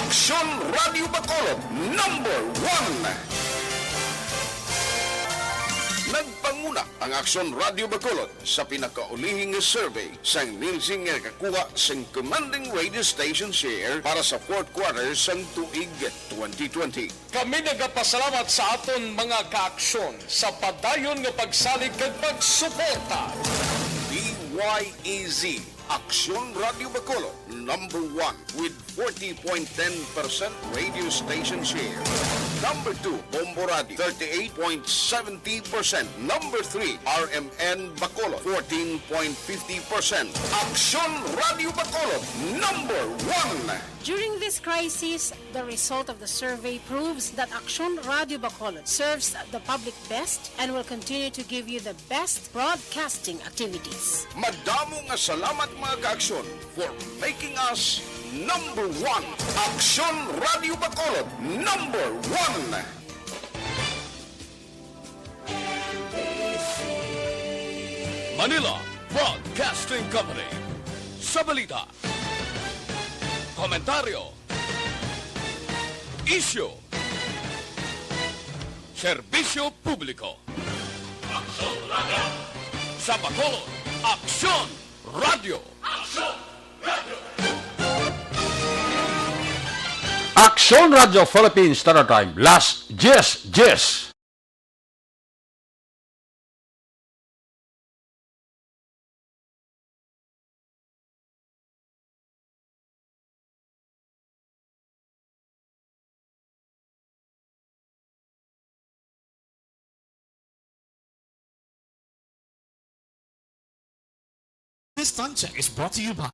Aksyon Radio Bacolod, number 1. Nagpanguna ang Aksyon Radio Bacolod sa pinakaulihing survey sa Nielsen nga kakuha sa commanding radio station share para sa fourth quarter sang tuig 2020. Kami nagapasalamat sa aton mga kaaksyon sa padayon nga pagsalig kag pagsuporta. DYEZ Aksyon Radio Bacolod, number 1 with 40.10% radio station share. Number 2, Bombo Radio, 38.70%. Number 3, RMN Bacolod, 14.50%. Aksyon Radio Bacolod, number 1. During this crisis, the result of the survey proves that Aksyon Radio Bacolod serves the public best and will continue to give you the best broadcasting activities. Madamo nga salamat mga kaaksyon for making us number 1. Aksyon Radio Bacolod, number 1. Manila Broadcasting Company. Sa balita, komentaryo, isyu, serbisyo publiko. Aksyon Radio! Sa Bacolod, Aksyon Radio! Aksyon Radio! Aksyon Radio Philippines Standard Time. Last Yes. This time check is brought to you by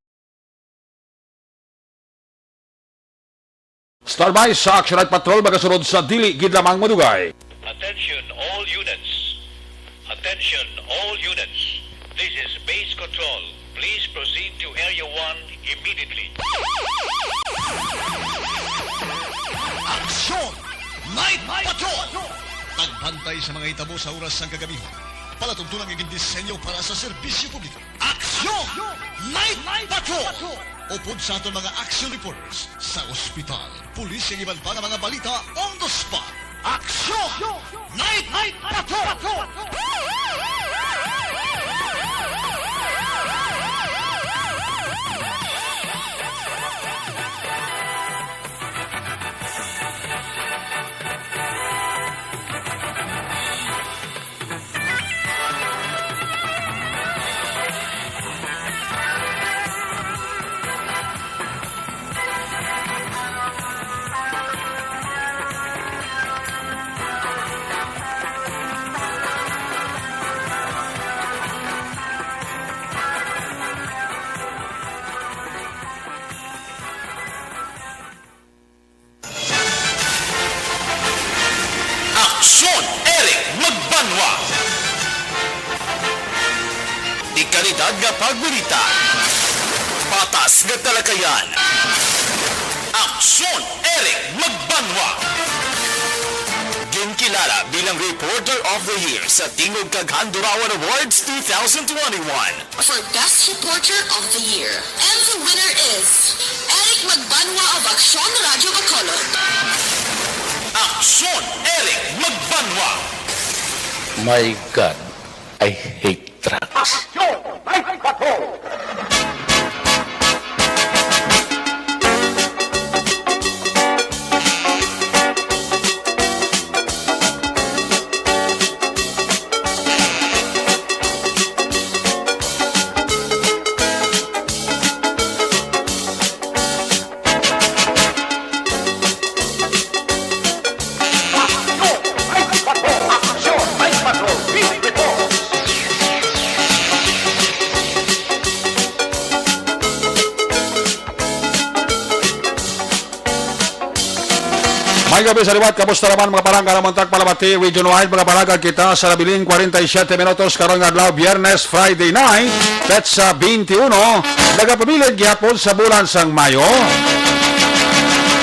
Starbay sa Action Night Patrol magasunod sa dili gid lamang madugay. Attention all units. Attention all units. This is base control. Please proceed to Area 1 immediately. Aksyon! Night Patrol! Tagbantay sa mga hitabo sa oras ng kagamihan. Palatungtunang iging disenyo para sa serbisyo publiko. Aksyon! Night Patrol! Upod sa aton mga action reporters sa ospital, pulis yung iban pa ng mga balita on the spot. Aksyon! Night Patrol! Aksyon Eric Magbanwa. Di kalidad nga pagbalita. Patas nga talakayan. Aksyon Eric Magbanwa. Ginkilala bilang Reporter of the Year sa Tingog kag Handurawan Awards 2021. For Best Reporter of the Year. And the winner is Eric Magbanwa of Aksyon Radio Bacolod. Aksyon Eric Magbanwa. My God, I hate trucks. May gabi sa liwat, kamusta naman mga parangga naman palabati, region-wide mga parangga kita sa labiling 47 minutos karong adlaw, Biyernes, Friday night, petsa 21, nagapabilid gyapon sa bulan sang Mayo.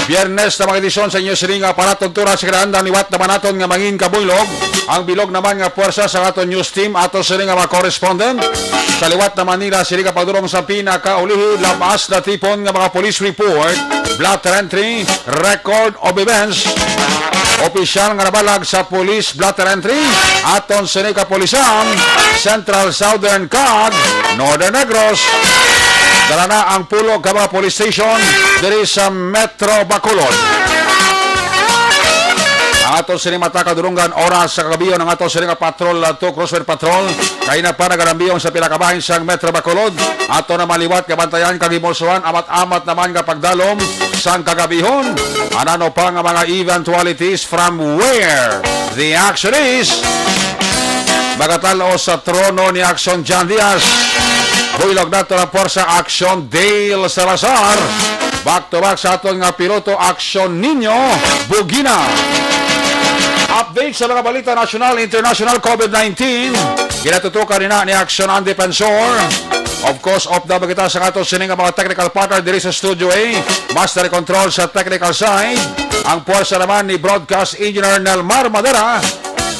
Biyernes na mga edisyon sa inyo sining paratuntura sa kinaandang liwat naman naton nga mangin kabuylog. Ang bilog naman nga puwersa sa aton news team ato sining mga correspondent. Sa liwat na Manila sining padulong sa pinakaulihi labas na tipon nga mga police report, blotter entry, record of events. Opisyal nga nabalag sa police blotter entry aton sining kapulisan Central Southern CAG, Northern Negros. Dala na ang pulog ka mga police station diri sa Metro Bacolod. Ang aton sining matakadurungan oras sa kagabiyon ang aton sining patrol to crossfire patrol kay na pa nagarambiyong sa pinakabahin sang Metro Bacolod. Ato na maliwat kabantayan kagimolsoan amat-amat naman nga pagdalom sang kagabihon. Anano pa nga mga eventualities from where the action is. Bagatalo sa trono ni Action John Diaz. Builog nato na Forza Action Dale Salazar. Back to back sa aton nga piloto Action Nino Bugina. Update sa mga balita national, international COVID-19. Ginatutukan nina ni Action ang Defensor. Of course, off the bagita sa ato sining mga technical partner diri sa Studio A. Master Control sa technical side. Ang Forza naman ni Broadcast Engineer Nelmar Madera.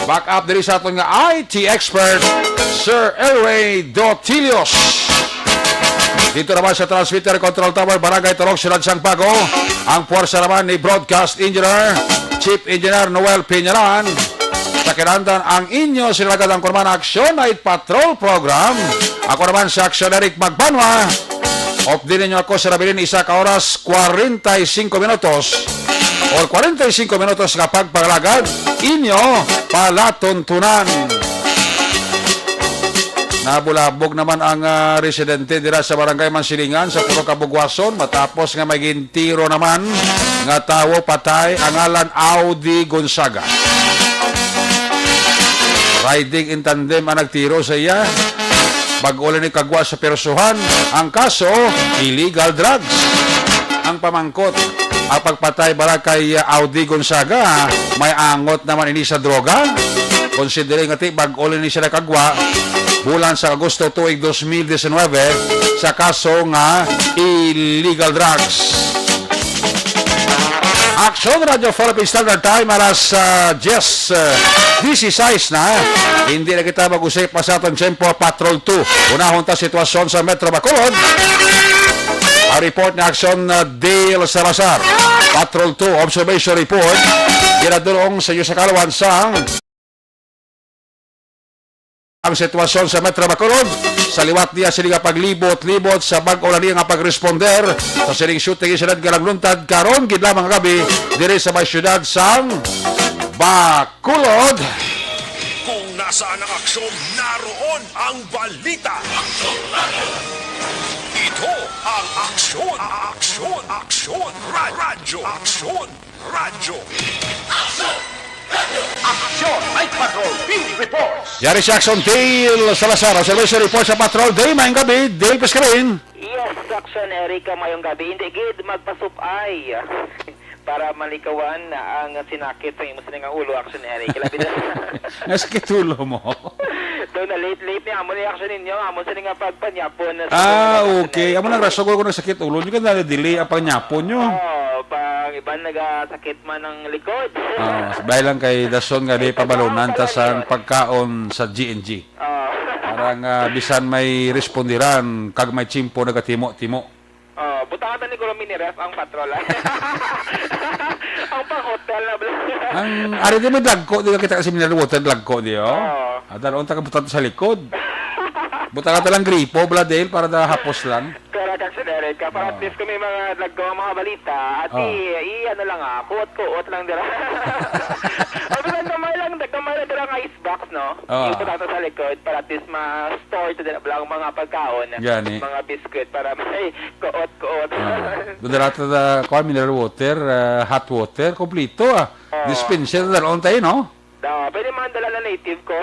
Back up diri sa aton nga IT expert Sir Elway Dotilios. Dito naman sa Transmitter Control Tower, Barangay Talok, Sirad Sangpago. Ang puwersa naman ni Broadcast Engineer, Chief Engineer Noel Piñaran. Sa kinandan ang inyo sinilagad ang Kurman Action Night Patrol Program. Ako naman sa Action Eric Magbanwa. Off din ninyo ako sa nabilin isa ka oras 45 minutos or 45 minutos kapag paglagad inyo palatuntunan. Nabulabog naman ang residente dira sa Barangay Mansilingan sa Puro Kabugwason matapos nga maging tiro naman nga tawo patay ang ngalan Audi Gonzaga. Riding in tandem ang nagtiro sa iya. Bag-ulan ni kagwa sa persuhan. Ang kaso, illegal drugs. Ang pamangkot, ang pagpatay bara kay Audi Gonzaga, may angot naman ini sa droga. Considering nga bag-ulan ni siya na kagwa, bulan sa Agosto tuig 2019 sa kaso nga illegal drugs. Action Radio Philippine Standard Time alas 10:16 na. Hindi na kita mag-usay pa sa atong tempo Patrol 2. Unahon ta sitwasyon sa Metro Bacolod. Ang report ni Action Dale Salazar. Patrol 2 observation report. Ginadulong sa iyo sa kalawan sang ang sitwasyon sa Metro Bacolod. Sa liwat niya sila paglibot-libot sa bag-o niya nga pag-responder sa siling shooting isinad nga nagluntad karon gid lamang gabi diri sa may syudad sang Bacolod. Kung nasaan ang aksyon, naroon ang balita. Ito ang aksyon, aksyon, aksyon, radyo, aksyon, radyo. Action Night Patrol Field Reports. Yari si Action Dale Salazar. Observation report sa Patrol Day. Mayang gabi. Dale Pescarin. Yes, Action Erika, mayong gabi. Hindi gid magpasupay para malikawan ang sinakit sa imo sining ulo, Action Erika. Labi na. Nasakit ulo mo. Doon na late niya amo ni action ninyo, amo sining pagpanyapon. Okay. Amo nang rasogol ko ng sakit ulo. Hindi ka na-delay ang panyapon nyo. Pag iban nagasakit man ng likod. Sabay lang kay Dason nga di pabalunan tas ang pagkaon sa GNG. Parang bisan may respondiran kag may chimpo nagatimo-timo. Butangan ni Kulo Miniref ang patrol. Ang pang-hotel na Ang ari di may dagko di ka kita kasi mineral water dagko di Adal unta ka butan sa likod. Buta ka talang gripo, Bladel, para da hapos lang. Correct, Action Erika. Para at least kung may mga naggawa mga balita, at ano lang kuot-kuot lang dira. O bisan kamay lang dira nga icebox, no? Yung putato sa likod, para at least ma-store to dira lang mga pagkaon. Gani. Mga biscuit, para may kuot-kuot. Budarata da mineral water, hot water, kompleto Dispenser da on tayo, no? Pwede man dala na native ko.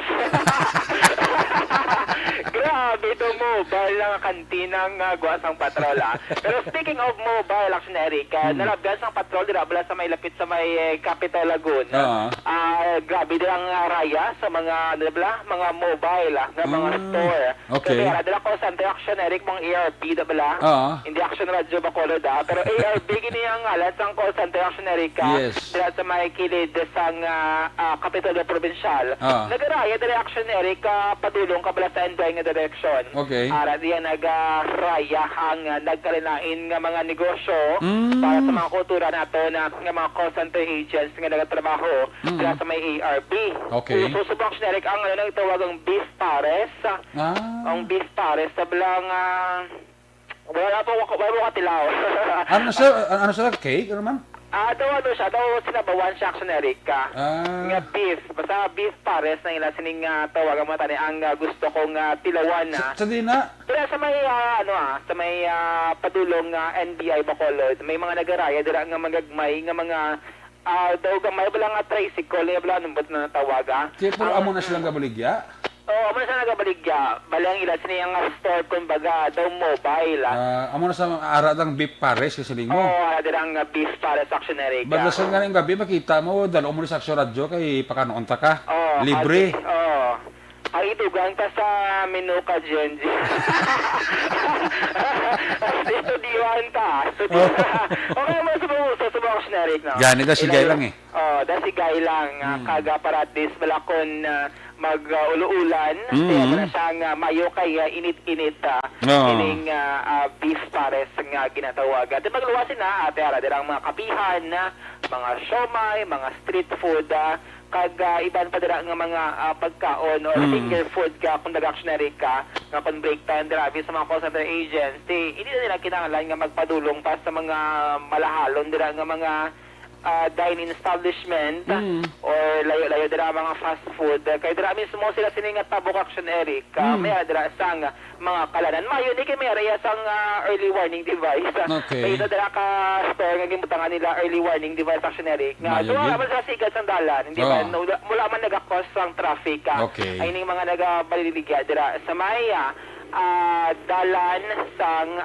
grabe ito mobile ng kantinang guwasang patrol. Pero speaking of mobile, action Eric, nalabgas ang patrol dira bala sa may lapit sa may Capitol Laguna. Grabe din ang raya sa mga mga mobile nga mga store. Okay. Kaya dala ko sa action Eric mong ARP bala. Hindi action radyo Bacolod pero ARP gini ang ngalan sa call center action Eric. Yes. Dira sa may kilid sang Capitol Provincial. Nagaraya dira action Eric padulong kabala sa Endoy nga direction. Okay. Ara diyan nagaraya ang nagkalinain nga mga negosyo para sa mga kultura nato na nga mga call center agents nga nagatrabaho dira sa may ARP. Okay. Susubok action Eric ang ano tawag ang beef pares. Ang beef pares sa belang wala po katilaw. Ano sa cake? Ano man? Siya sinabawan siya action Eric nga beef, basta beef pares na ila sining tawagan mo tani ang gusto kong tilawan Sa dina? Pero sa may sa may padulong NBI Bacolod, may mga nagaraya dira nga magagmay nga mga daw gamay bala nga tricycle bala numbot na tawaga. Tipo amo na silang gabaligya? Amo na sa nagabaligya, balang ila siniyang store kumbaga daw mobile. Amo na sa aradang beef pares kasi mo. Dirang beef pares action Eric. Baglasan nga ng gabi makita mo dalo mo sa aksyon radyo kay pakanoon ta ka. Libre. Ay dugang ta sa Minuka Genji. Dito diwan ta. Okay mo sa action Eric na. Gani da sigay lang eh. Da sigay lang kaga paratis balakon mag-uluulan kaya na siyang mayo kay init-init ining beef pares nga ginatawagan. Di magluwasin na ate ara dirang mga kapihan, mga siomay, mga street food kag iban pa dira nga mga pagkaon or finger food ka kung nag-actionary ka nga kung break time dira sa mga call center agents hindi na nila kinahanglan nga magpadulong pa sa mga malahalon dira nga mga dine-in establishment or layo-layo dira mga fast food kay dira mismo sila siningat tabok action Eric may dira sang mga kalanan mayo ni kay may area sang early warning device kay dira ka store nga gimutangan nila early warning device action Eric nga duha man sa sigat sang dalan hindi ba mula man naga-cause sang traffic ay ning mga nagabaliligya dira sa may dalan sang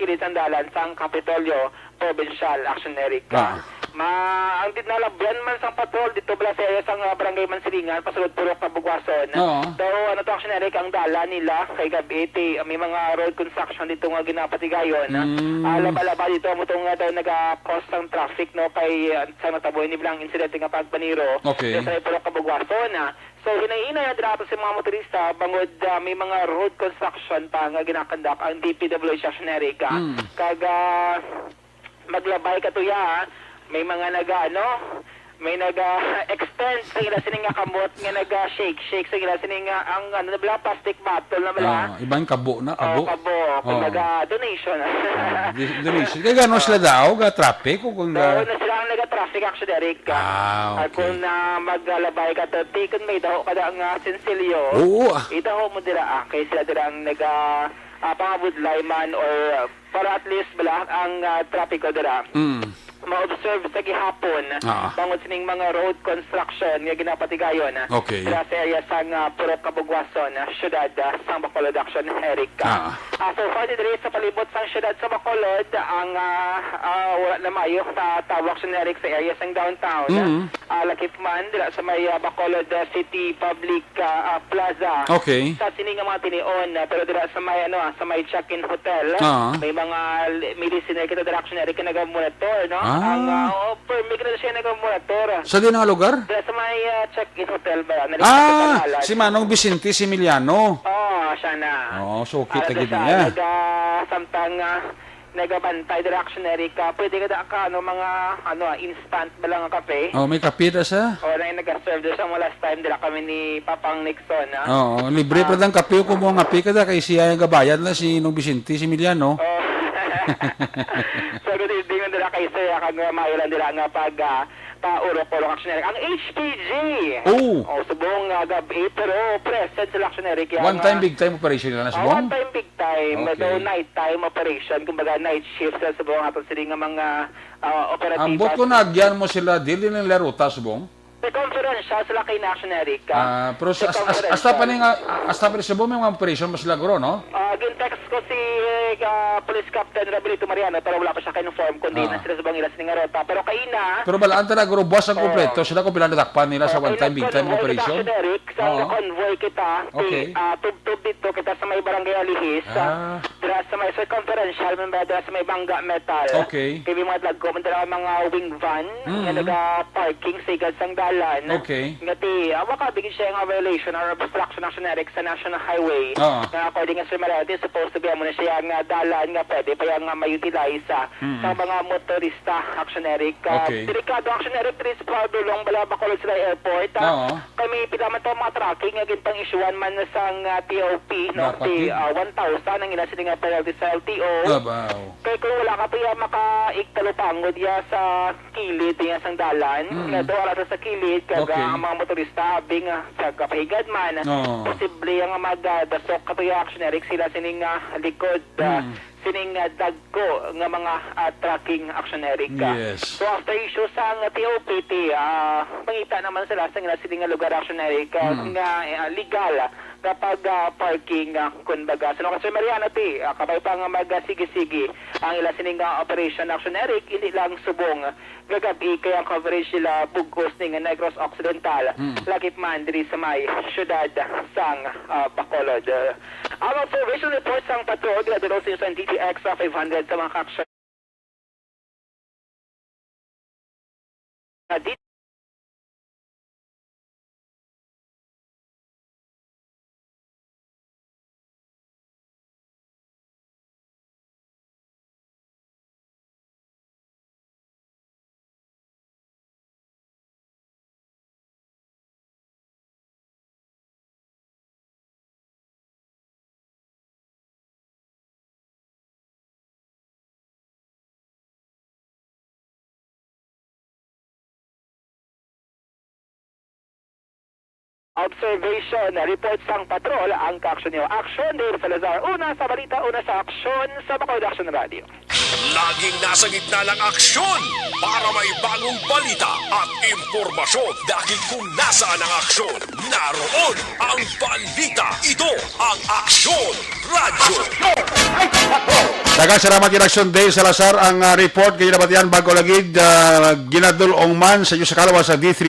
kilid sang dalan sang Kapitolyo Provincial action Eric ang dinalabyan man sang patrol dito bala sa area sang barangay Mansilingan pasulod purok Kabugwason. Pero ano to action Eric ang dala nila kay gabi may mga road construction dito nga ginapatigayon. Laba-laba dito mo tong daw naga-cause ng traffic no kay sa nataboy ni bilang insidente nga pagpaniro sa purok Kabugwason. So hinay-hinay na dito sa mga motorista bangod may mga road construction pa nga ginakandak ang DPWH action Eric. Kaga maglabay katuya may mga may naga-extend sa ila sining nga kamot nga naga-shake sa ila sining nga ang plastic bottle na bala. Ibang kabo na, kabo. Kumbaga donation. Donation. Kaya gano'n sila daw, traffic o kung na sila ang naga-traffic actually, Eric. Kung maglabay ka to, tikon may daho kada ang sensilyo. Idaho mo dira kay sila dira ang pangabudlay man or para at least bala ang traffic ko dira. Ma-observe sa gihapon bangod sining mga road construction nga ginapatigayon sa area sang Purok Kabugwason, syudad sang Bacolod action Eric. So far diri sa palibot sang syudad sa Bacolod ang wala na mayo sa tawag action Eric sa area sang downtown. Lakip man dira sa may Bacolod City Public Plaza. Sa sining nga mga tinion pero dira sa may sa may check-in hotel may mga listener kita dira action Eric naga-monitor ang permit na siya nag-monitor. Sa din nga lugar? Sa may check-in hotel ba? Si Manong Vicente Similiano. Siya na. So kita gid niya. Samtang nagabantay direction Eric, pwede ka mga instant ba lang ang kape? May kape na siya. Nag-serve siya mo last time dila kami ni Papang Nixon. Libre pa lang kape kung mo ngape kada kay siya yung gabayad na si Nong Vicente Similiano. So good evening nila kay sir kag mailan dira nga pag paurok-urok action ang HPG. Subong gabi pero present sila action one time big time operation na subong. One time big time, night time operation kumbaga night shift sa subong aton sila nga mga operatiba. Ambot ko nagyan mo sila dili nila ruta subong. May conferential sila kay National Eric. Pero hasta pa sa buming mga operation mas lagro, no? Gin-text ko si Police Captain Rabelito Mariano pero wala pa siya ka-inform kundi na sila sa Bangilas ni Ngarota. Pero kaina... Pero balaan talaga, buwas ang kompleto. Sila ko pinatakpan nila sa one-time, big-time operation. Kita, Eric, sa convoy kita, Okay. tub-tub dito kita sa may barangay Alihis, dira sa may circumferential, dira sa may Bangga Metal. Okay. Kaya mga tagko, dira mga wing van, nga naga-parking sa igad sang dalan. Okay. Ngati, makabigin siya nga violation or obstruction action, Eric, sa National Highway. Na according sa Marati, supposed to be mo na siya nga dalan nga pwede pa nga ma-utilize sa mga motorista action, Eric. Okay. Delikado action, Eric, Tris Pardulong, Balabacolod sila airport. Kami pila man to mga tracking, nga gintang isyuan man sang TOP, no? 1,000 ang ina sila nga penalty sa LTO. Kaya kung wala ka pa makaiktalupangod ya sa kilid ya sang dalan, nga do wala sa kilid, kaga ang mga motorista abing sa kapahigad man, posible nga magdasok ka pa action, Eric, sila sining likod, sining dagko nga mga tracking action, Eric. Yes. So after issue sa TOPT, mangita naman sila sa sining lugar action, Eric, nga legal kapag parking kunbaga. So kasi Mariano kabay pa nga magsigi-sigi ang ila sining operation action, Eric, hindi lang subong gagabi kaya coverage sila bugos ning Negros Occidental lakip man diri sa may syudad sang Bacolod. Ang observation report sang patrol gradero sa DTX 500 sa mga action observation report sang patrol ang kaaksyon niyo. Aksyon Dave Salazar, una sa balita, una sa aksyon sa Bacolod Action Radio. Laging nasa gitna ng aksyon para may bagong balita at impormasyon dahil kung nasaan ang aksyon, naroon ang balita. Ito ang Aksyon Radio. Daghang salamat kay Action Day Salazar ang report kay nabatian bago lagid ginadul ongman sa iyo sa kalawa sa D3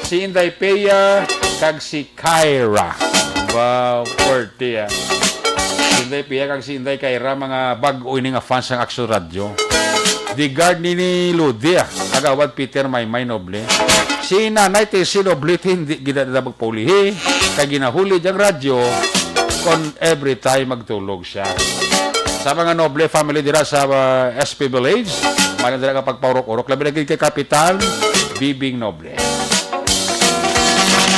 Si Inday Peya kag si Kyra. Wow, 40 ah. Si Inday Peya kag si Inday Kyra, mga bag-o ini nga fans ng Action Radio. Di guard ni Ludi ah. Agawad Peter Maymay Noble. Si Nanay Tessie Noble, hindi ginadada magpulihi. Kaya ginahuli diyang radyo kon every time magtulog siya. Sa mga Noble family dira sa SP Village, malang dira kapag paurok-urok. Labi lagi kay Kapitan Bibing Noble.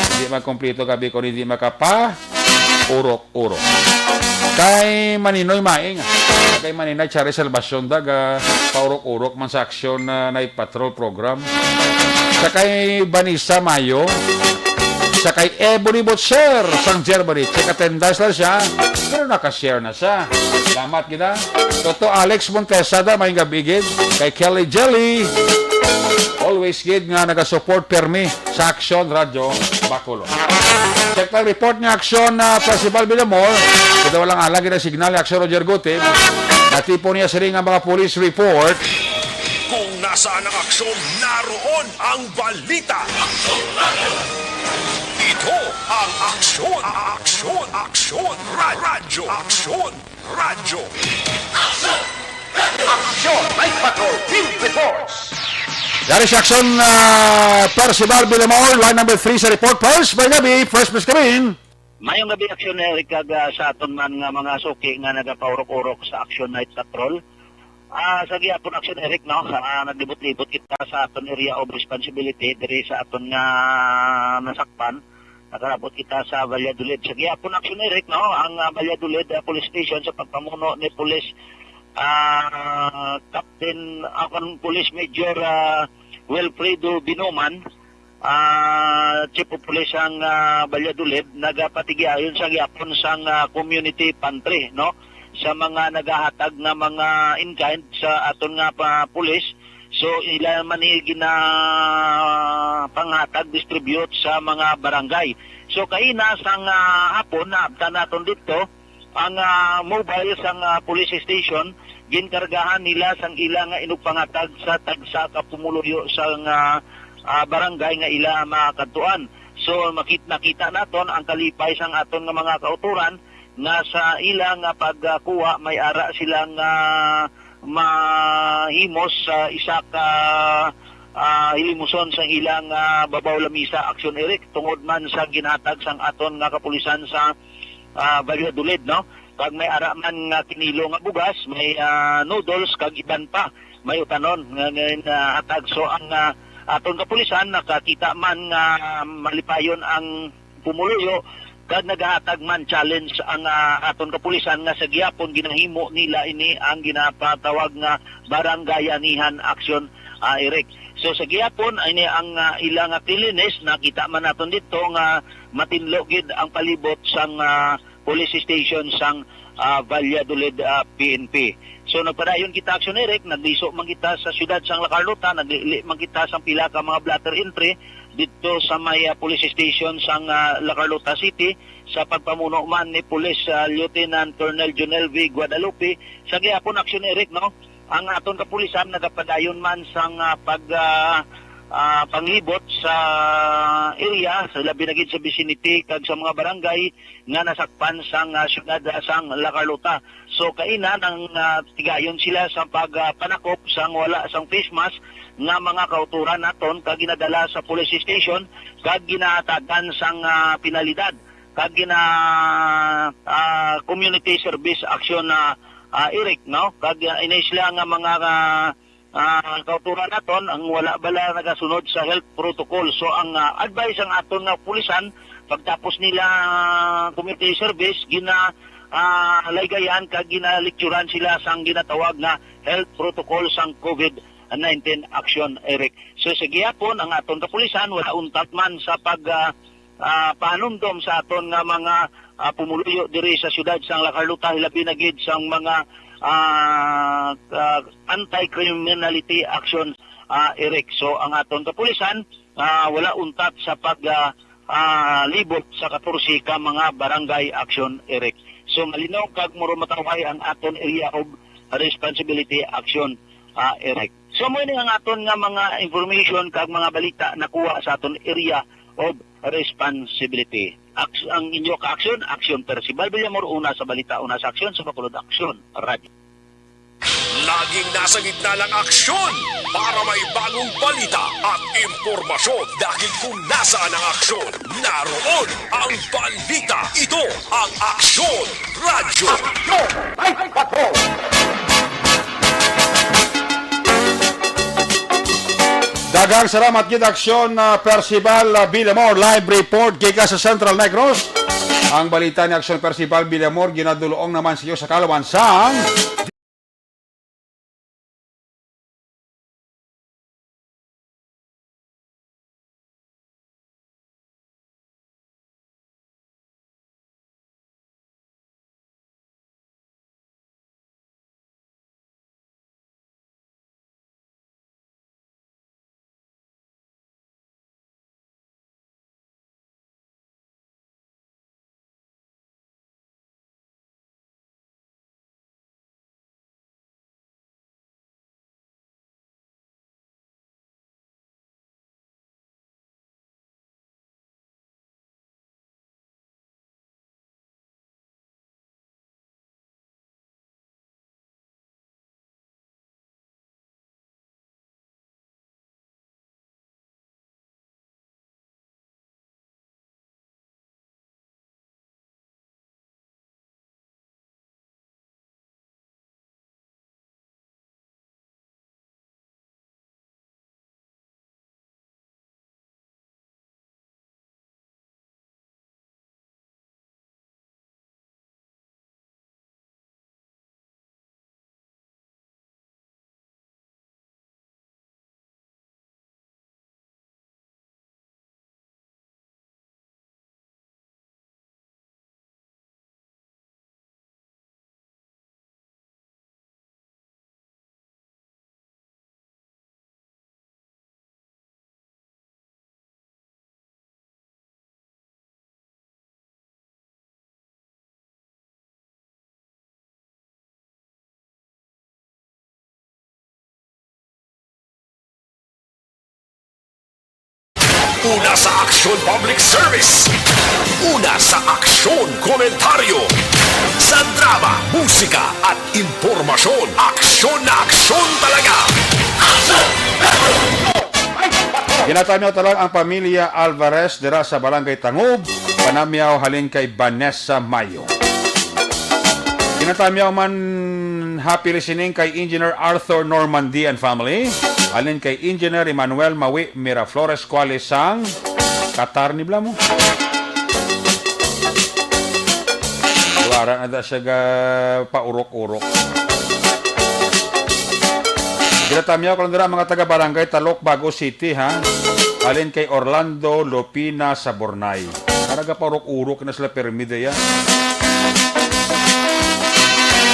Hindi magkomplito gabi ko, hindi makapa urok-urok. Kay Maninoy Maing, kay Maninoy Chari Salvacion daga paurok-urok man sa aksyon na night patrol program. Sa kay Vanessa Mayo, sa kay Ebony Butcher sang Germany, check attendance lang siya, pero nakashare na siya. Salamat kita. Toto Alex Montesada, may gabigid. Kay Kelly Jelly, always gid nga nagasupport permi sa Action Radio Bacolod. Check ang report niya Action na Festival Villamor. Kita walang alang na signal ni Action Roger Gutib. Natipo niya sa ring ang mga police report. Kung nasaan ang aksyon, naroon ang balita. Ito ang aksyon, aksyon, aksyon, radyo, aksyon, radyo. Aksyon, Night Patrol, Field Reports. Dari si Action Percival Villamor, line number 3 sa report. First, may gabi. First, Miss Karin. Mayong gabi, Action Eric, sa aton man nga mga suki nga nagapaurok-urok sa Action Night Patrol. Sa gihapon Action Eric, no, naglibot-libot kita sa aton area of responsibility diri sa aton nga nasakpan. Nakarabot kita sa Valladolid. Sa gihapon Action Eric, no, ang Valladolid Police Station sa pagpamuno ni Police Captain Police Major Wilfredo Binoman, Chief of Police ang Valladolid, nagapatigiayon sa gihapon sang community pantry, no, sa mga nagahatag na mga in-kind sa aton nga pulis. So ila man gina panghatag distribute sa mga barangay. So kaina sang hapon na abtan naton dito ang mobile sang police station, ginkargahan nila sang ila nga inugpangatag sa tagsa ka pumuluyo sang barangay nga ila makadtuan. So nakita naton ang kalipay sang aton nga mga kauturan nga sa ila nga pagkuha may ara silang mahimos sa isa ka hilimuson sang ilang babaw lamisa Action Eric tungod man sa ginatag sang aton nga kapulisan sa Valladolid, no. Pag may ara man nga kinilo nga bugas, may noodles kag iban pa, may utanon nga hatag. So ang aton kapulisan nakakita man nga malipayon ang pumuluyo kag nagahatag man challenge ang aton kapulisan nga sa gihapon ginahimo nila ini ang ginapatawag nga barangayanihan action, Eric. So sa gihapon ini ang ilang cleanliness, nakita man naton dito nga matinlo gid ang palibot sang police station sang Valladolid PNP. So nagpadayon kita Action Eric, nagliso man kita sa siyudad sang La Carlota, naglili man kita sang pila ka mga blatter entry dito sa may police station sang La Carlota City sa pagpamuno man ni Police Lieutenant Colonel Jonel V. Guadalupe. Sa gihapon Action Eric, no, ang aton kapulisan nagapadayon man sang panglibot sa area sa labi na gid sa vicinity kag sa mga barangay nga nasakpan sang siyudad sang La Carlota. So kaina nang tigayon sila sa pagpanakop sang wala sang face mask nga mga kauturan naton kag ginadala sa police station kag ginahatagan sang penalidad kag community service action na Eric, no, kag inay sila nga mga kauturan naton ang wala bala nagasunod sa health protocol. So ang advice ang aton nga pulisan pagtapos nila community service laygayan kag ginalekturan sila sang ginatawag nga health protocol sang COVID-19 action, Eric. So sa gihapon ang aton kapulisan wala untat man sa panumdom sa aton nga mga pumuluyo diri sa siyudad sang La Carlota, hilabi na gid sang mga anti-criminality action, Eric. So ang aton kapulisan wala untat sa libot sa 14 ka mga barangay action, Eric. So malinaw kag muro matawhay ang aton area of responsibility action, Eric. So mo ni ang aton nga mga information kag mga balita nakuha sa aton area of responsibility. Ang inyo ka-aksyon, Aksyon Percival Villamor, una sa balita, una sa aksyon, sa Bacolod Aksyon Radio. Laging nasa gitna ng aksyon para may bagong balita at impormasyon dahil kung nasaan ang aksyon, naroon ang balita. Ito ang Aksyon Radio. Daghang salamat gid Aksyon Percival Villamor live report gikan sa Central Negros. Ang balita ni Aksyon Percival Villamor ginaduloong naman sa iyo sa kalawansang una sa Aksyon Public Service, una sa Aksyon Komentaryo, sa drama, musika at impormasyon. Aksyon na aksyon talaga! ginatamiyaw talang ang pamilya Alvarez dira sa Barangay Tangub, panamyaw halin kay Vanessa Mayo. Ginatamiyaw man happy listening kay Engineer Arthur Normandy and family. Alin kay Engineer Emmanuel Mawi Miraflores Qualisang Qatar ni Blamo. Wala na da siya paurok-urok. Ginatamiyaw ko lang dira mga taga-barangay Talok, Bago City ha. Alin kay Orlando Lopina sa Bornay. Karaga paurok-urok na sila permida yan.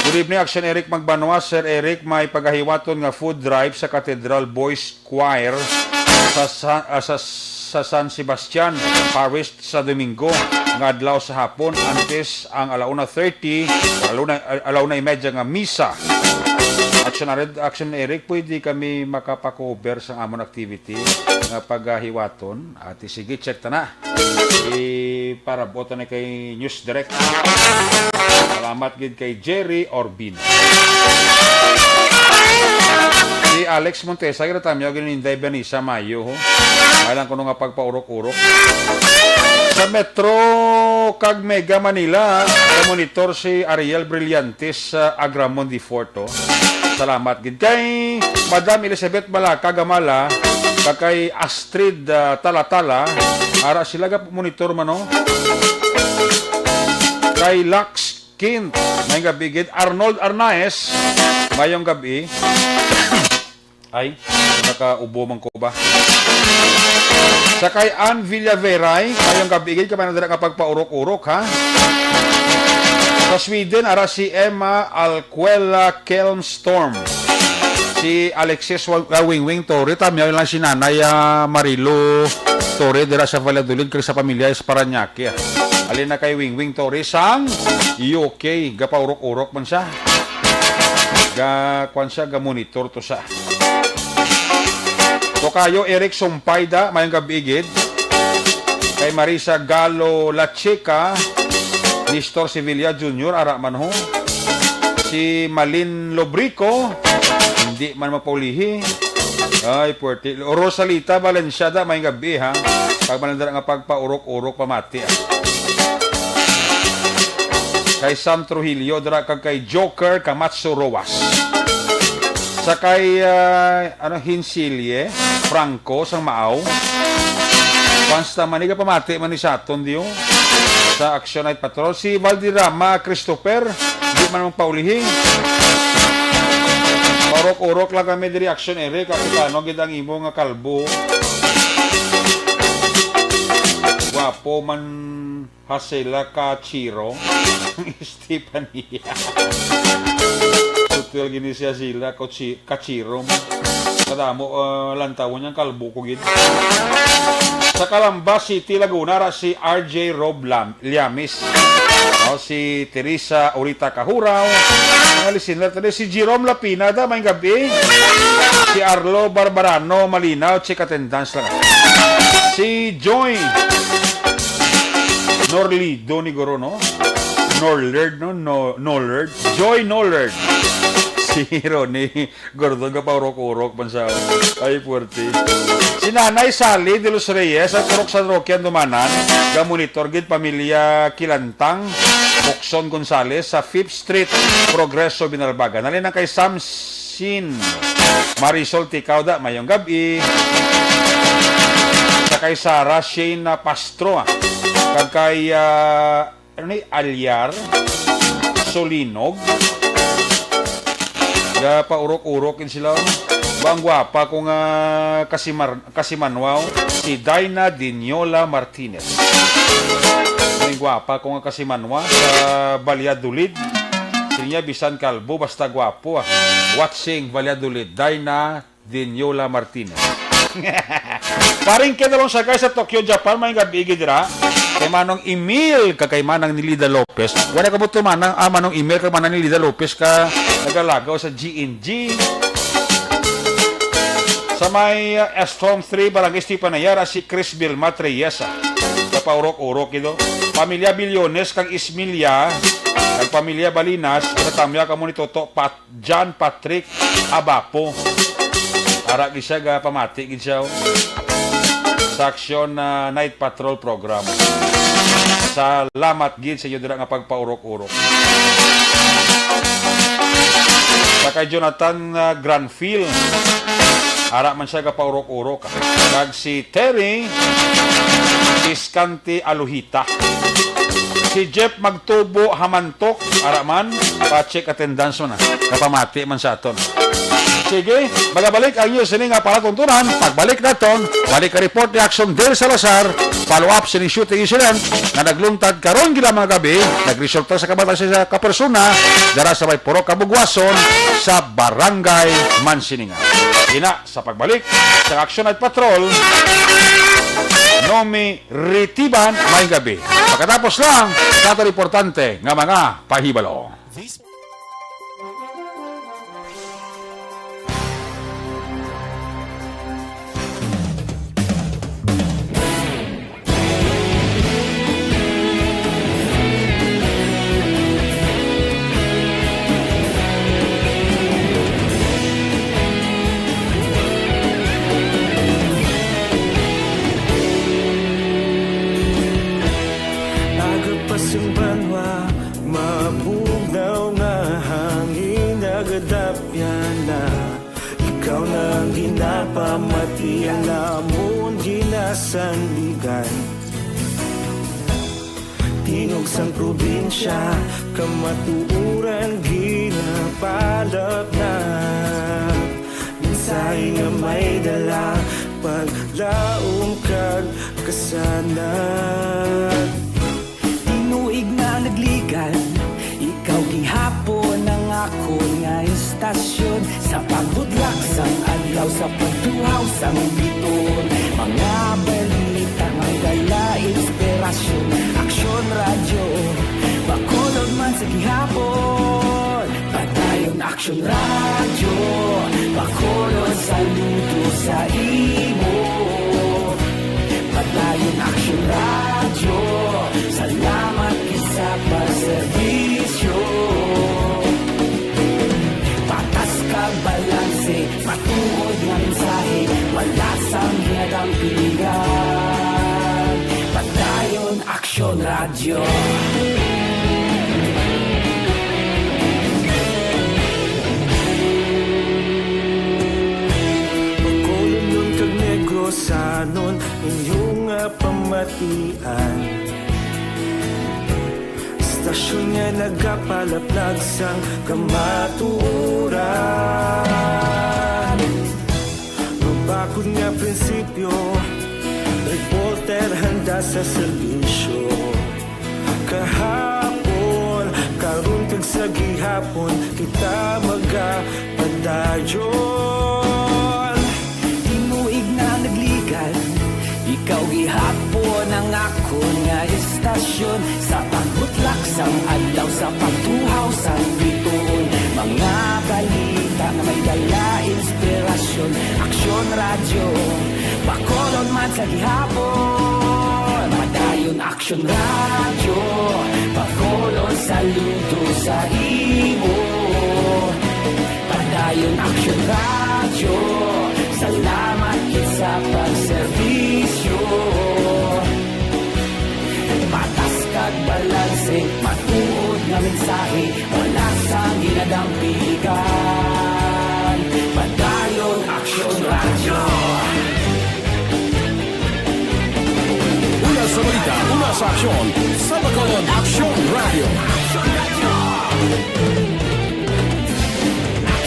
Good evening, Action Eric Magbanwa. Sir Eric, may paghahiwaton nga food drive sa Cathedral Boys Choir sa San Sebastian Parish sa Domingo nga adlaw sa hapon antes ang 1:30 1:30 nga misa. Action Eric, pwede kami makapakover sa amon activity nga paghahiwaton at sige check ta na. Para boto na kay News Direct. Salamat gid kay Jerry Orbin. Si Alex Montesa, ginatamiyaw gininday Benisa Mayo. Alang ko nga pagpaurok-urok. Sa Metro kag Mega Manila, monitor si Ariel Brillantes sa Agramundi Forto. Salamat gid kay Madam Elizabeth Malaka Gamala, kay Astrid Talatala, ara sila ga monitor mano. Kay Lux Kint, may gabi gid Arnold Arnaez, mayong gabi. Ay, nakaubo man ko ba? Sa kay Ann Villaveray, mayong gabi gid kapag nadala kapag paurok-urok ha. Sa Sweden, ara si Emma Alquela Kelmstorm. Si Alexis Wingwing Torre, tamiyaw lang si Nanay Marilo Torre, dira sa Valladolid, kag sa pamilya sa Paranaque. Alin na kay Wingwing Torre, sang UK, gapaurok-urok man siya. Kwan siya, ga-monitor to sa. Tokayo Eric Sumpayda, mayang gabigid. Kay Marisa Galo La Chica, Nestor Sevilla Jr., ara man ho. Si Malin Lobrico, hindi man mapaulihi. Ay, puwerte. Rosalita Valenciada, mayang gabi ha. Pag manandara nga pagpaurok-urok pamati. Kay Sam Trujillo, dara kag kay Joker Kamatsu Roas. Sa kay Hinsilye Franco sang Maaw. Basta maniga pamati man ni Saton diyo sa Action Night Patrol. Si Valdirama Christopher, di man paulihi. Orok-orok lang kami di reaction Eric. Kapitano, gitang imo nga kalbo. Wapo man Hasela Kachiro. Estefania. Tutul gini siya sila Kachiro. Kadamo lantawon niyang kalbo ko gid. Sa Calamba City, Laguna, si RJ Rob Liamis. Si Teresa Orita Kahuraw. Si Jerome Lapina, may gabi. Si Arlo Barbarano, malinaw, check attendance lang. Si Joy Norlido ni Goro, no? Norlerd, no? Norlerd. Joy Norlerd. Si Ronnie Gordon ka pa urok-urok bansa. Ay, puwerte. Si Nanay Sally de los Reyes at Turok San Roque Dumanan, ga-monitor gid pamilya Kilantang, Bokson Gonzales sa 5th Street, Progreso, Binalbaga. Nalin kay Samsin Marisol Ticauda, mayong gabi. Sa kay Sarah Shane Pastro, kag kay Alyar Solinog, ga paurok-urokin sila. Bang gwapa kung kasimanwaw, si Daina Dinyola Martinez. Bang gwapa kung kasimanwa sa Valladolid. Sinya bisan kalbo basta gwapo. Watching Valladolid, Daina Dinyola Martinez. Paring kinalong sa guys sa Tokyo, Japan, may gabigi dira. Kay manong email kay manang ni Lida Lopez. Wala ka buto manang manong email kay manang ni Lida Lopez ka nagalagaw sa GNG. Sa may Storm 3, Barangay Stipanayara, si Chris Vilma Treyesa. Sa paurok-urok ito. Pamilya Bilyones, kang Ismilia, kang Pamilya Balinas, katamya ka mo ni Toto, John Patrick Abapo. Ara gisa ga pamati gisa sa Action Night Patrol program. Salamat gid sa iyo dira nga pagpaurok-urok. Sa kay Jonathan Granfield, ara man siya kapaurok-urok. Kag si Terry Iskante Aluhita. Si Jeff Magtubo Hamantok, ara man pa-check attendance mo na. Kapamati man sa aton. Sige, magabalik ang news nga palatuntunan. Pagbalik naton, balik ka report ni Action Del Salazar, follow up sa shooting incident na naglungtad karon gila mga gabi, nagresulta sa kabataan sa kapersona dara sa may Purok Kabugwason sa Barangay Mansiningan. Ina sa pagbalik sa Action Night Patrol, Nomi Ritiban, may gabi. Pagkatapos lang, kato importante nga mga pahibalo. Pamati ang namon ginasandigan. Tingog sang probinsya, kamatuuran ginapalap na. Minsay nga may dala, paglaom kag kasanan. Tinuig na nagligan, ikaw gihapon ang ako nga istasyon. Sa pagbudlak sang adlaw, sa pagtuhaw sang biton. Mga balita, magdala inspirasyon. Action Radio, Bacolod man sa gihapon. Padayon Action Radio, Bacolod, saludo sa imo. Padayon Action Radio, salamat sa pagserbisyo. Patas kag balanse, matuod nga mensahe, wala sang ginadampingan. Padayon Action Radio. Sanon inyong pamatian, stasyon nga nagapalaplag sang kamatuuran. Mabakod nga prinsipyo, reporter handa sa serbisyo. Kahapon, karun kag sa gihapon, kita magapadayon. Tinuig na nagligal, ikaw gihapon ang ako nga istasyon. Sa pagbutlak sang adlaw, sa pagtuhaw sang bituon, mga balita na may dala inspirasyon. Aksyon Radio, Bacolod man sa gihapon. Padayon Action Radio, Bacolod, saludo sa imo. Padayon Action Radio, salamat sa pagserbisyo. Patas kag balanse, matuod nga mensahe, wala sang ginadampigan. Padayon Action Radio. Una sa balita, una sa aksyon, sa Bacolod Action Radio.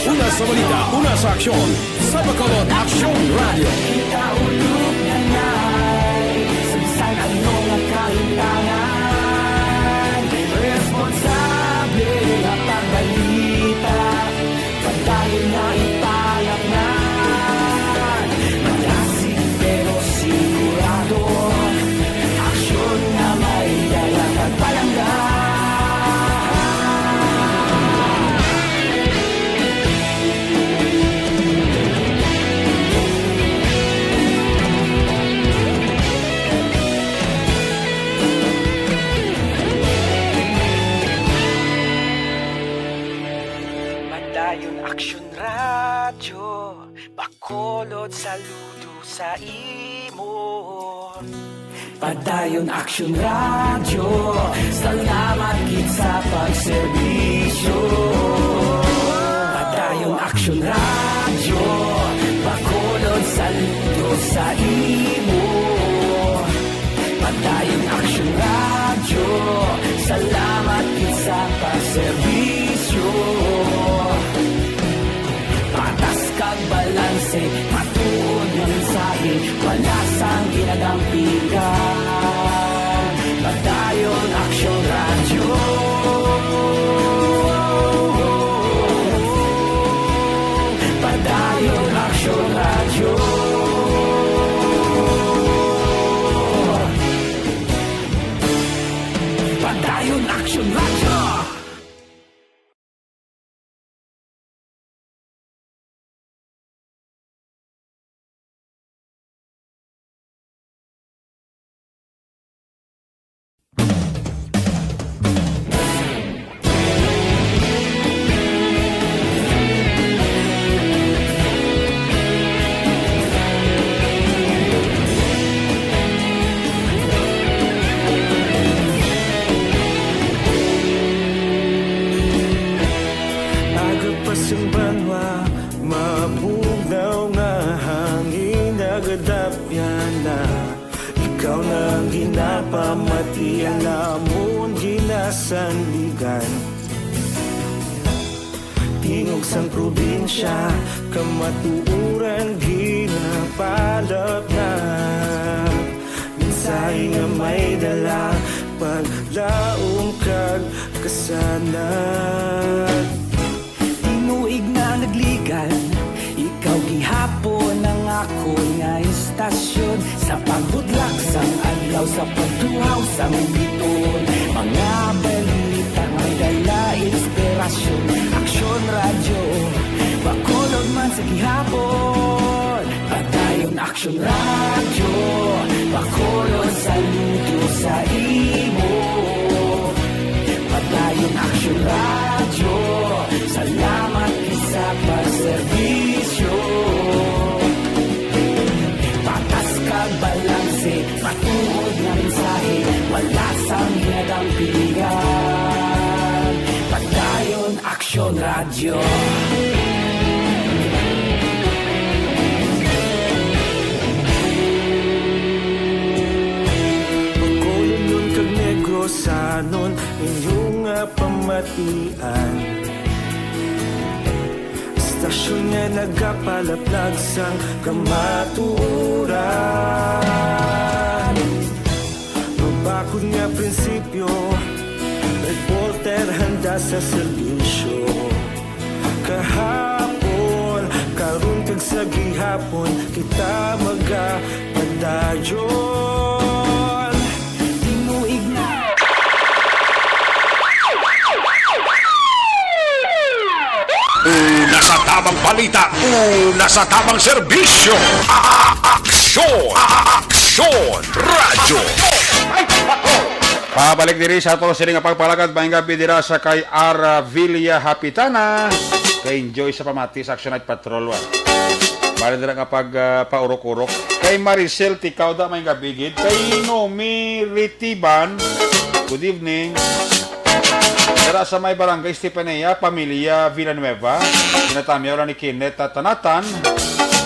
Una sa balita, una sa aksyon, sa Bacolod Action Radio. Kita ulog na na'y sabisan ano nga kahintangan. Responsable na pagbalita, padayon na ipalaknan. Malasig pero sigurado, aksyon na may dalang at palanggan. Action Radio, Bacolod, saludo sa imo. Padayon Action Radio, salamat gid sa pagserbisyo. Padayon Action Radio, Bacolod, saludo sa imo. Padayon Action Radio, salamat gid sa pagserbisyo. Patas kag balanse, matuod nga mensahe, wala sang ginadampigan. Padayon Action Radio. Padayon Action Radio. Padayon Action Radio. Ikaw nang ginapamatian, namon ginasandigan. Tingog sang probinsya, kamatuuran ginapalap na. Minsay nga may dala, paglaong kag kasanat. Tinuig na nagligan, ikaw gihapon ang ako nga istasyon. Sa pagbudlak sang adlaw, sa pagtuhaw sang biton, mga balita may dala inspirasyon. Action Radio, Bacolod man man sa gihapon. Padayon Aksyon Radio, Bacolod saludo sa imo. Padayon Aksyon Radio, salamat sa pagserbisyo. Patas kag balanse, matuod na mensahe, wala sang hinadang pilihan. Padayon Aksyon Radio. Bacolod kag Negrosanon, inyong pamatian. Istasyon nga nagapalaplag sang kamaturan. Mabakod nga prinsipyo, reporter handa sa serbisyo. Kahapon, karon kag sa gihapon, kita magapadayon. Tinuig na Una sa tamang balita, una sa tamang serbisyo. Aksyon! Aksyon! Radyo! Pabalik diri sa ato sini nga pagpalagad maayong gabi dira sa kay Aravilla Hapitana. Kay enjoy sa pamati sa Action Night Patrol. Bali dira nga paurok-urok. Kay Maricel Ticauda maayong gabi gid. Kay Nomi Ritiban. Good evening. Dira sa may barangay Stepania, Pamilya Villanueva. Ginatamyaw lang ni Kenneth Tanatan.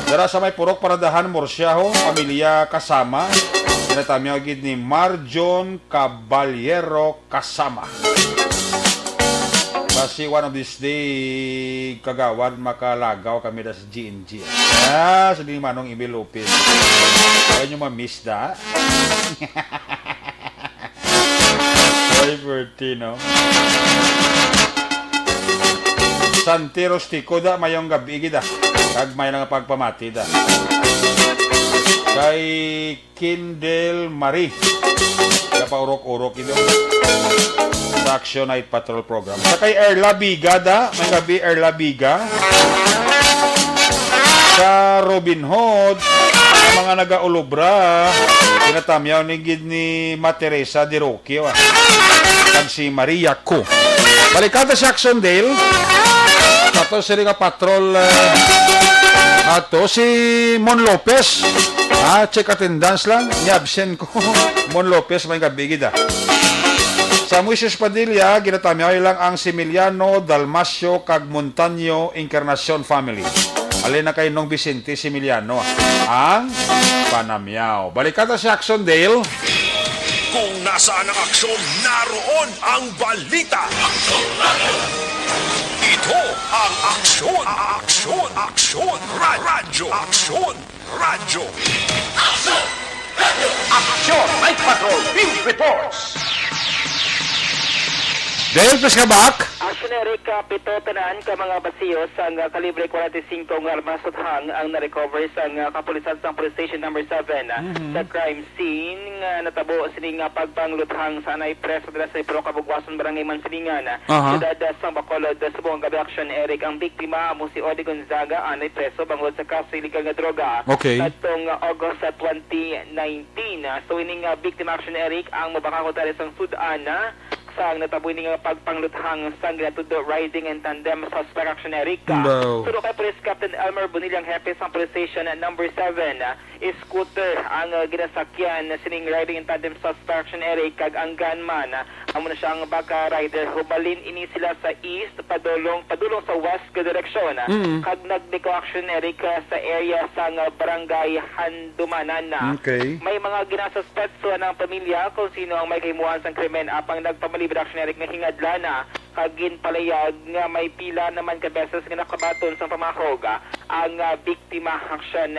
Dira sa may Purok Paradahan, Murciaho, Pamilya Kasama. Ginatamyaw gid ni Marjon Caballero Kasama. Basi one of these day, kagawad makalagaw kami da sa GNG. Sa di manong Emil Lopez. Kaya nyo ma-miss da. Ay, birthday, no? Santiros Tico da, mayong gabi gida. Kag may nga pagpamati da. Kay Kindle Marie. Kapaurok-urok ito. Sa Action Night Patrol Program. Sa kay Erla Biga da, may gabi Erla Biga. Sa Robin Hood, mga nagaulubra, tinatamyaw ni gid ni Materesa de Roque. Kag si Maria Co. Balikata si Axondale. Ato si nga patrol. Ato si Mon Lopez. Check attendance lang. Ni-absent ko. Mon Lopez, may gabigid Sa Moises Padilla, ginatamyaw lang ang Similiano, Dalmasio, kag Montaño Encarnacion family. Alin na kay Nong Vicente Similiano. Ang Panamyaw. Balikata si Axondale. Kung nasaan ang aksyon, naroon ang balita. Ito ang aksyon. Aksyon! Aksyon! Radyo! Aksyon! Radyo! Aksyon! Aksyon! Night Patrol Field Reports! Dale, please ka back. Action Eric, pito tanaan ka mga basiyo sa kalibre 45 ng armasuthang ang na-recover sa kapulisan sa police station number 7 sa crime scene nga natabo sining pagpangluthang sa anay preso dala sa Ipro Kabugwason Barangay Mansilingan siyudad sa Bacolod Subong gabi. Action Eric, ang biktima mo si Odi Gonzaga anay preso bangod sa kaso iligal nga droga katong August 2019. So ining biktima Action Eric ang mabakakot dali sang sudan sa nataboy nga pagpangluthang sa ginatudo riding and tandem suspect Action Eric. Sudo kay Police Captain Elmer Bonilang Hepe sa Police Station number 7 scooter ang ginasakyan sining riding and tandem suspect Action Eric kag ang gunman amo na siyang baka rider hubalin ini sila sa east padulong sa west ka direksyon kag nagdeko Action Eric sa area sa barangay Handumanan. May mga ginasuspect ng pamilya kung sino ang may kahimuhan sa krimen apang nagpamalibre Action Eric nga hingadla na kagin palayag nga may pila naman ka beses nga nakabaton sa pamakog ang biktima Action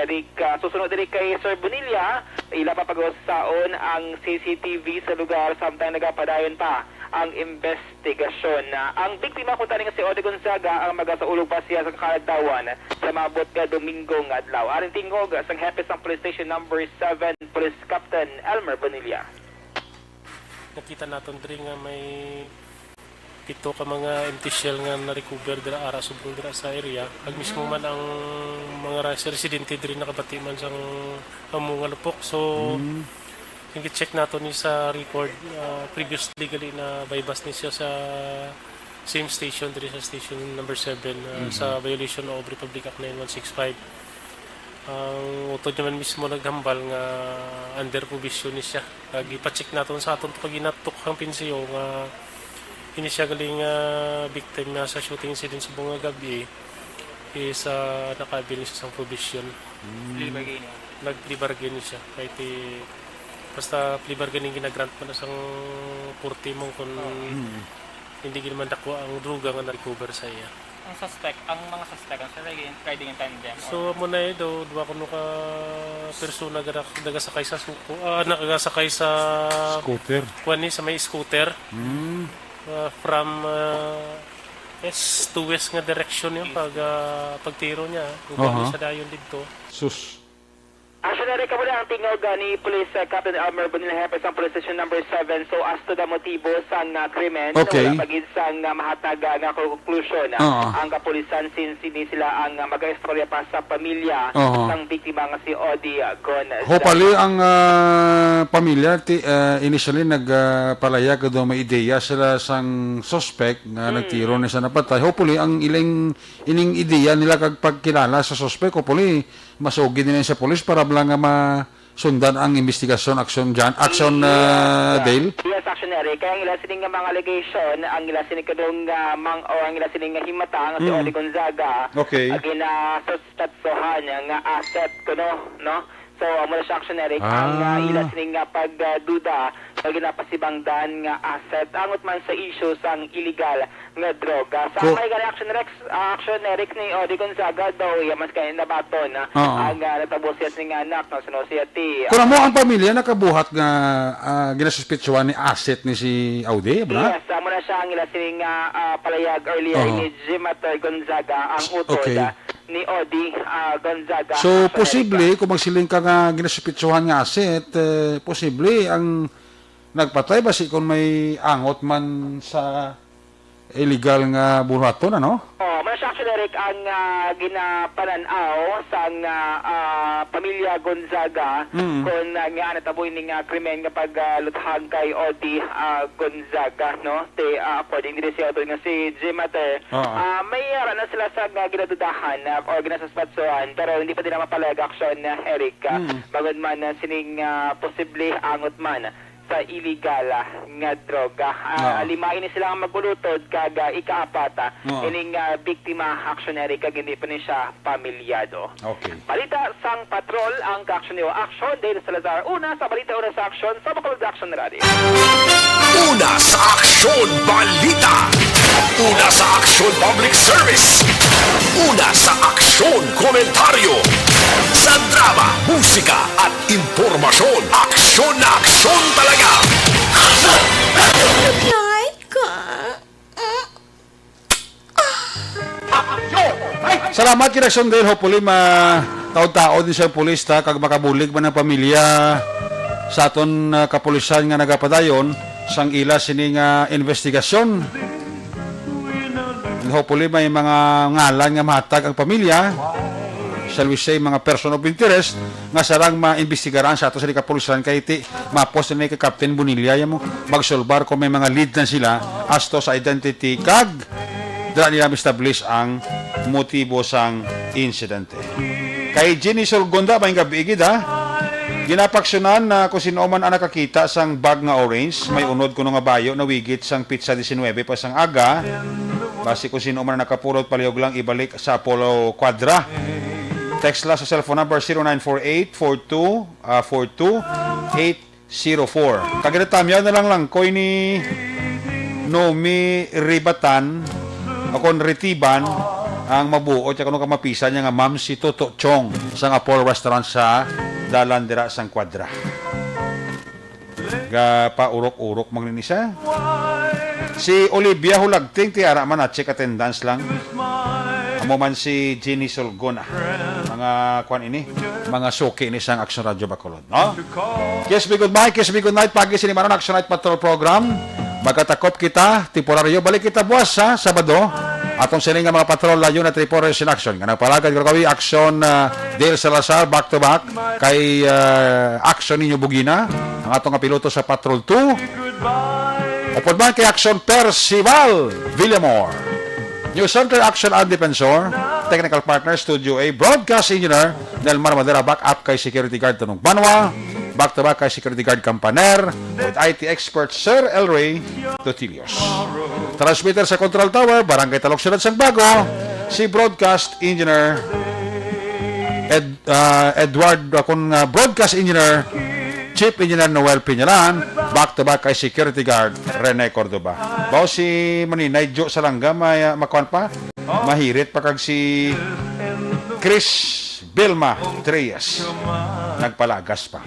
Eric. Susunod diri kay Sir Bonilla, ila papag-usaon ang CCTV sa lugar samtang nagapadayon pa ang investigasyon. Ang biktima kung tani nga si Ode Gonzaga ang magasaulog pa siya sa kalagtawan sa mabot ka Domingo nga adlaw. Aring tingog sang hepe sa Police Station number 7 Police Captain Elmer Bonilla. Nakita natin rin nga may pito ka mga empty shell nga na-recover dira ara subong dira sa area. Ag mismo man ang mga residente diri nakabati man sang mga lupok. So yung check nato ni sa record previously gali na bypass ni siya sa same station diri sa station number 7 sa violation of Republic Act 9165. Ang utod naman mismo naghambal nga under probation ni siya. Kag ipa-check naton sa aton pag ginatok ang pinsiyo nga ini siya galing victim na sa shooting incident sa bunga gabi is nakabil siya sa provision. Nag-plea bargain siya. Kahit basta plea bargaining ginagrant pa na sang 40 mong kung hindi naman dakwa ang druga nga na-recover sa iya. Ang mga suspect, ang riding in tandem? So, muna daw, duwa ko ka persona nagasakay sa suko, nagasakay sa Scooter. Kuwani, sa may scooter. From east to west nga direction yun, pagtiro niya. Kung sa dayon dito. Sus. Actually, kamo na ang tingog ni Police Captain Elmer Bonilla sa Police Station number 7. So, as to the motibo sang krimen, okay. wala magid sang mahatag nga conclusion ang kapulisan since hindi sila ang mag-istorya pa sa pamilya ng biktima nga si Odi Gonzaga. Hopefully, ang pamilya initially nagpalayag do may ideya sila sang suspect nga nagtiro na sa napatay. Hopefully, ang ining ideya nila kag pagkilala sa suspect, hopefully, masugid nila sa police para lang nga masundan ang investigasyon, action Dale? Yes, actionary. Kaya ang ila sining nga mga allegation, ang ila sining kadong ang ila sining nga himata nga si Odi Gonzaga. Okay. Ginasustatsohan nga asset ko, no? So, mula sa actionary, ang ila sining nga pagduda sa ginapasibangdan nga asset, angot man sa issues ang illegal nga droga. Sa may actionary ni Odi Gonzaga daw, mas kayo nabaton ang natabos siya sining anak ng Sinosiyati. Kung mo ang pamilya nakabuhat nga ginasuspitsuhan ni asset ni si Audi, bra? Yes, muna siya ang ila sining palayag earlier ni Jimater Gonzaga, ang utod ni Odi Gonzaga. So, posible, kung magsiling ka nga ginasuspitsuhan nga asset, posible ang nagpatay ba si kung may angot man sa illegal nga buhaton, ano? Mas actually, ang ginapananaw sa pamilya Gonzaga kung nga nataboy ning krimen nga pagluthan kay Odi Gonzaga, no? According to si Jimater, may na sila sa ginadudahan o ginasuspatsuhan pero hindi pa din mapalag action Eric. Bagod man sining posible angot man sa illegal nga droga. Limain ni sila ang magbulutod kag ikaapat ining biktima actionary kag hindi pa ni siya pamilyado. Okay. Balita sang patrol ang ka-action Action Dale Salazar. Una sa balita, una sa action sa Bacolod Action Radio. Una sa aksyon balita. Una sa aksyon public service. Una sa aksyon komentaryo. Sa drama, musika at impormasyon. Aksyon na aksyon talaga. Night ka. Salamat kinaksyon dahil hopefully taod-taod din sa pulis kag makabulig man ang pamilya sa aton kapulisan nga nagapadayon sang ila sining investigasyon. And hopefully may mga ngalan nga mahatag ang pamilya, shall we say mga person of interest nga sarang maimbestigaran sa ato sa kapulisan kay iti mapos na kay Captain Bonilla mo magsolbar kung may mga lead na sila as to sa identity kag dala nila establish ang motibo sang insidente. Kay Jenny Solgonda, may gabi igid ginapaksyonan na kung sino man ang nakakita sang bag nga orange, may unod kuno nga bayo na wigit sang pizza 19 pa sang aga, basi kung sino man nakapulot palihog lang ibalik sa Apollo Quadra. Text lang sa cellphone number 0948-42-804. Kaginatamyaw na lang koy ni Nomi Ribatan akon Retiban ang mabuo at kung kamapisan niya nga Ma'am si Toto Chong sa Apollo Restaurant sa Dalandera sang Quadra. Pa urok-urok magninisa. Si Olivia Hulagting tiara man at check attendance lang. Amo man si Jenny Solgona. Mga kwan ini, mga suki ni sang Action Radio Bacolod, no? Kiss me goodbye, kiss me good night. Pagi sini manon Action Night Patrol program. Magkatakop kita, temporaryo, balik kita buwas sa Sabado. Atong sining nga mga patrol la unit reporters in action. Nga nagpalagad ko kami, action Dale Salazar, back to back. Kay action ninyo Bugina. Ang atong nga piloto sa Patrol 2. Upod man kay action Percival Villamor. New Center Action and Defensor. Technical Partner, Studio A. Broadcast Engineer, Nelmar Madera, back up kay Security Guard Tanong Banwa. Back to back kay Security Guard Campaner. With IT expert Sir Elray Totilios. Transmitter sa Control Tower, Barangay Talok Sunod Sangbago, si Broadcast Engineer Edward, Broadcast Engineer Chief Engineer Noel Piñalan, back to back kay Security Guard Rene Cordoba. Bao si Maninay Jo Salanga, makuan pa, mahirit pa kag si Chris Bilma Trias, nagpalagas pa.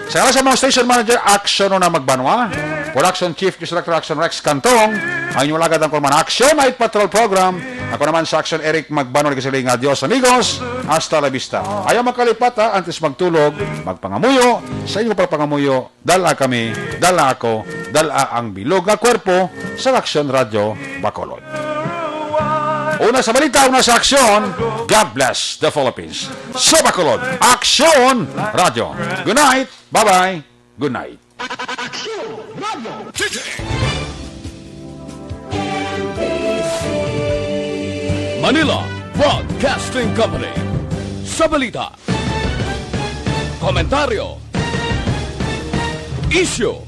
Sa mga station manager, Action na Magbanwa, Production Chief News Director Action Rex Cantong, ang inyong lagad ang Kurman Action Night Patrol Program. Ako naman sa Action Eric Magbanwa, nagkasiling adios amigos, hasta la vista. Ayaw magkalipat ha, antes magtulog, magpangamuyo, sa inyo pagpangamuyo, dala kami, dala ako, dala ang bilog na kwerpo sa Action Radio Bacolod. Una sa balita, una sa aksyon. God bless the Philippines. Sa Bacolod, Action Radio. Good night. Bye-bye. Good night. Manila Broadcasting Company. Sa balita, komentaryo, isyu,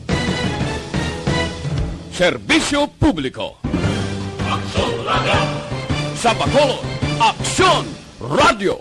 serbisyo publiko. Sa Bacolod, Aksyon Radio.